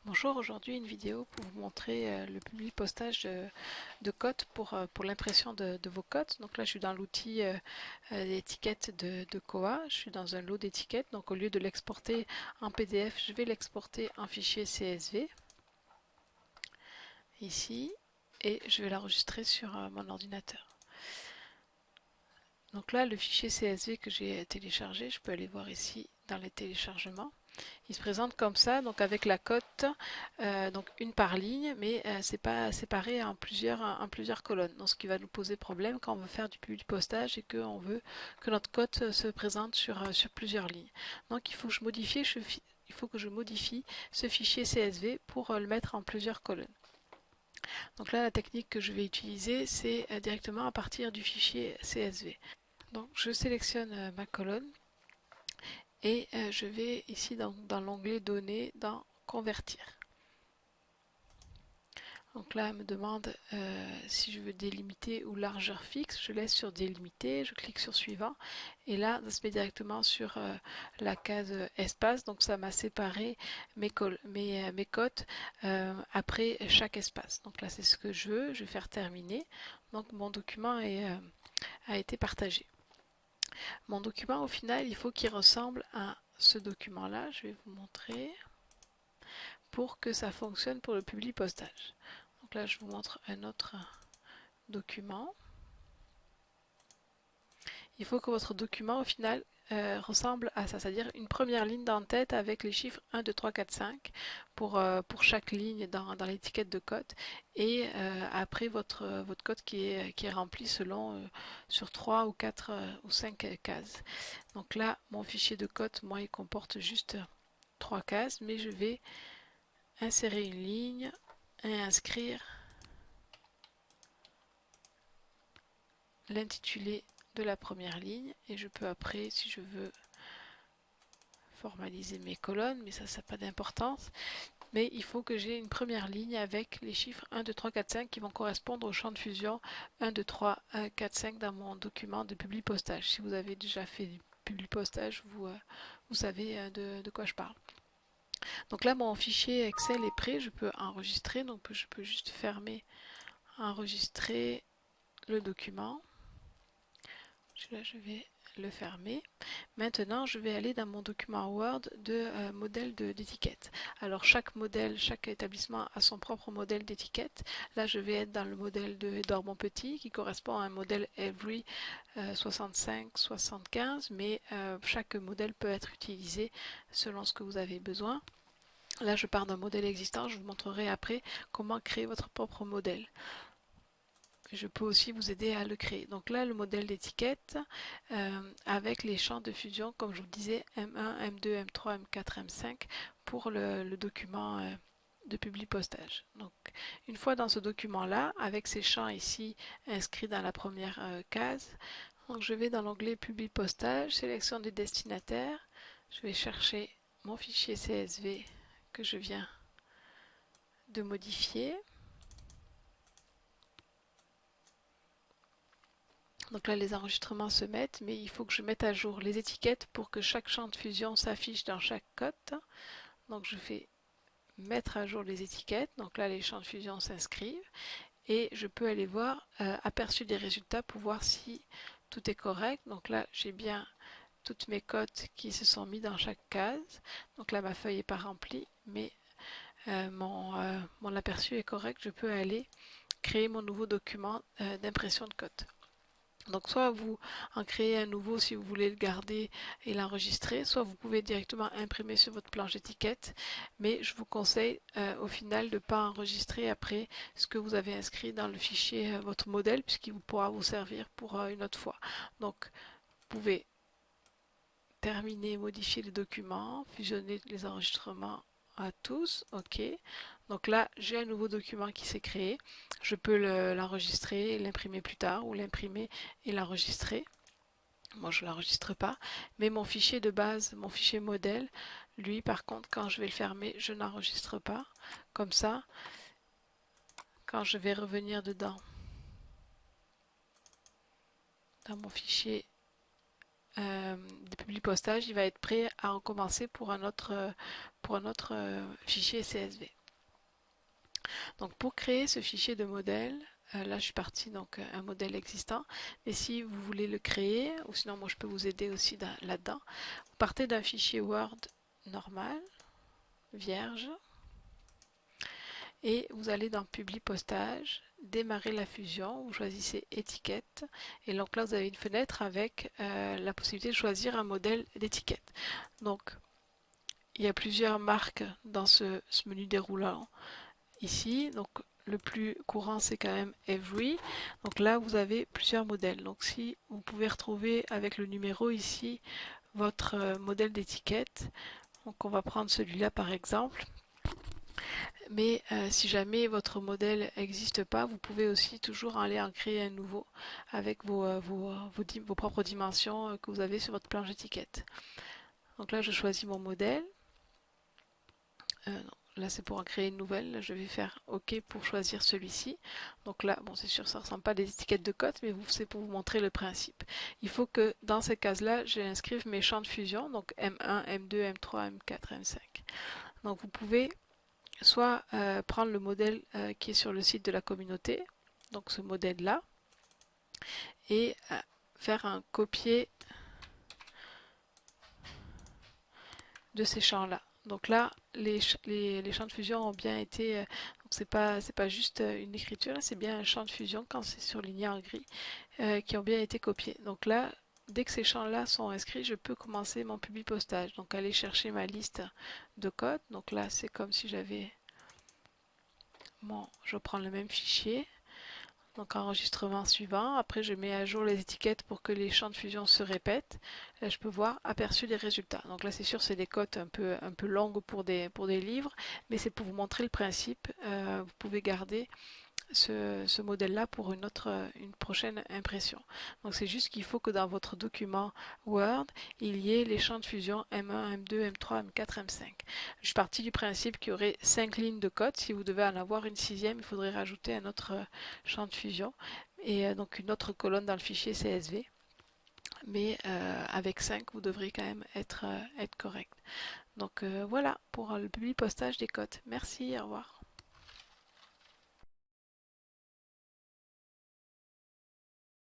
Bonjour, aujourd'hui une vidéo pour vous montrer le publi-postage de cotes pour l'impression de vos cotes. Donc là je suis dans l'outil d'étiquette de Koha, je suis dans un lot d'étiquettes. Donc au lieu de l'exporter en PDF, je vais l'exporter en fichier CSV, ici, et je vais l'enregistrer sur mon ordinateur. Donc là le fichier CSV que j'ai téléchargé, je peux aller voir ici dans les téléchargements. Il se présente comme ça, donc avec la cote, donc une par ligne, mais c'est pas séparé en plusieurs colonnes. Donc ce qui va nous poser problème quand on veut faire du public postage et qu'on veut que notre cote se présente sur plusieurs lignes. Donc il faut que je modifie ce fichier CSV pour le mettre en plusieurs colonnes. Donc là la technique que je vais utiliser c'est directement à partir du fichier CSV. Donc je sélectionne ma colonne et je vais ici dans l'onglet Données, dans Convertir. Donc là, elle me demande si je veux délimiter ou largeur fixe. Je laisse sur délimiter, je clique sur suivant. Et là, ça se met directement sur la case espace. Donc ça m'a séparé mes cotes après chaque espace. Donc là, c'est ce que je veux. Je vais faire terminer. Donc mon document a été partagé. Mon document, au final, il faut qu'il ressemble à ce document-là. Je vais vous montrer pour que ça fonctionne pour le public postage. Donc là, je vous montre un autre document. Il faut que votre document, au final, ressemble à ça, c'est-à-dire une première ligne d'en-tête avec les chiffres 1, 2, 3, 4, 5 pour chaque ligne dans l'étiquette de code et après votre code qui est rempli selon sur 3 ou 4 ou 5 cases. Donc là, mon fichier de code, moi, il comporte juste 3 cases, mais je vais insérer une ligne et inscrire l'intitulé de la première ligne et je peux après, si je veux, formaliser mes colonnes, mais ça n'a pas d'importance. Mais il faut que j'ai une première ligne avec les chiffres 1, 2, 3, 4, 5 qui vont correspondre au champ de fusion 1, 2, 3, 4, 5 dans mon document de public postage. Si vous avez déjà fait du public postage, vous savez de quoi je parle. Donc là, mon fichier Excel est prêt, je peux enregistrer, donc je peux juste fermer, enregistrer le document. Là, je vais le fermer. Maintenant, je vais aller dans mon document Word de modèle d'étiquette. Alors, chaque modèle, chaque établissement a son propre modèle d'étiquette. Là, je vais être dans le modèle de Edouard Montpetit qui correspond à un modèle Every 65-75, mais chaque modèle peut être utilisé selon ce que vous avez besoin. Là, je pars d'un modèle existant. Je vous montrerai après comment créer votre propre modèle. Je peux aussi vous aider à le créer. Donc là, le modèle d'étiquette avec les champs de fusion, comme je vous disais, M1, M2, M3, M4, M5 pour le document de public postage. Donc, une fois dans ce document-là, avec ces champs ici inscrits dans la première case, donc je vais dans l'onglet public postage, sélection des destinataires, je vais chercher mon fichier CSV que je viens de modifier. Donc là, les enregistrements se mettent, mais il faut que je mette à jour les étiquettes pour que chaque champ de fusion s'affiche dans chaque cote. Donc je fais mettre à jour les étiquettes. Donc là, les champs de fusion s'inscrivent et je peux aller voir aperçu des résultats pour voir si tout est correct. Donc là, j'ai bien toutes mes cotes qui se sont mises dans chaque case. Donc là, ma feuille n'est pas remplie, mais mon aperçu est correct. Je peux aller créer mon nouveau document d'impression de cotes. Donc soit vous en créez un nouveau si vous voulez le garder et l'enregistrer, soit vous pouvez directement imprimer sur votre planche d'étiquette, mais je vous conseille au final de ne pas enregistrer après ce que vous avez inscrit dans le fichier votre modèle puisqu'il pourra vous servir pour une autre fois. Donc vous pouvez terminer, modifier le document, fusionner les enregistrements à tous, ok. Donc là, j'ai un nouveau document qui s'est créé. Je peux l'enregistrer, l'imprimer plus tard ou l'imprimer et l'enregistrer. Moi, je ne l'enregistre pas, mais mon fichier de base, mon fichier modèle, lui, par contre, quand je vais le fermer, je n'enregistre pas. Comme ça, quand je vais revenir dedans, dans mon fichier des publis postages, il va être prêt à recommencer pour un autre fichier CSV. Donc pour créer ce fichier de modèle, là je suis partie donc un modèle existant, et si vous voulez le créer, ou sinon moi je peux vous aider aussi là-dedans, vous partez d'un fichier Word normal, vierge, et vous allez dans Publi Postage, démarrer la fusion, vous choisissez étiquette, et donc là vous avez une fenêtre avec la possibilité de choisir un modèle d'étiquette. Donc il y a plusieurs marques dans ce menu déroulant ici, donc le plus courant c'est quand même Every. Donc là vous avez plusieurs modèles. Donc si vous pouvez retrouver avec le numéro ici votre modèle d'étiquette, donc on va prendre celui-là par exemple. Mais si jamais votre modèle n'existe pas, vous pouvez aussi toujours aller en créer un nouveau avec vos propres dimensions que vous avez sur votre planche d'étiquette. Donc là je choisis mon modèle. Non, là c'est pour en créer une nouvelle, je vais faire OK pour choisir celui-ci. Donc là, bon c'est sûr ça ne ressemble pas à des étiquettes de cotes, mais c'est pour vous montrer le principe. Il faut que dans ces cases-là, j'inscrive mes champs de fusion, donc M1, M2, M3, M4, M5. Donc vous pouvez soit prendre le modèle qui est sur le site de la communauté, donc ce modèle-là, et faire un copier de ces champs-là. Donc là, les champs de fusion ont bien été, donc c'est pas juste une écriture, c'est bien un champ de fusion quand c'est surligné en gris, qui ont bien été copiés. Donc là, dès que ces champs-là sont inscrits, je peux commencer mon publi postage. Donc aller chercher ma liste de codes. Donc là, c'est comme si j'avais je prends le même fichier. Donc enregistrement suivant, après je mets à jour les étiquettes pour que les champs de fusion se répètent. Là je peux voir aperçu des résultats. Donc là c'est sûr c'est des cotes un peu longues pour des livres, mais c'est pour vous montrer le principe. Vous pouvez garder ce modèle-là pour une prochaine impression. Donc c'est juste qu'il faut que dans votre document Word, il y ait les champs de fusion M1, M2, M3, M4, M5. Je suis partie du principe qu'il y aurait 5 lignes de code. Si vous devez en avoir une sixième, il faudrait rajouter un autre champ de fusion et donc une autre colonne dans le fichier CSV. Mais avec 5, vous devrez quand même être correct. Donc voilà pour le public postage des codes. Merci, au revoir.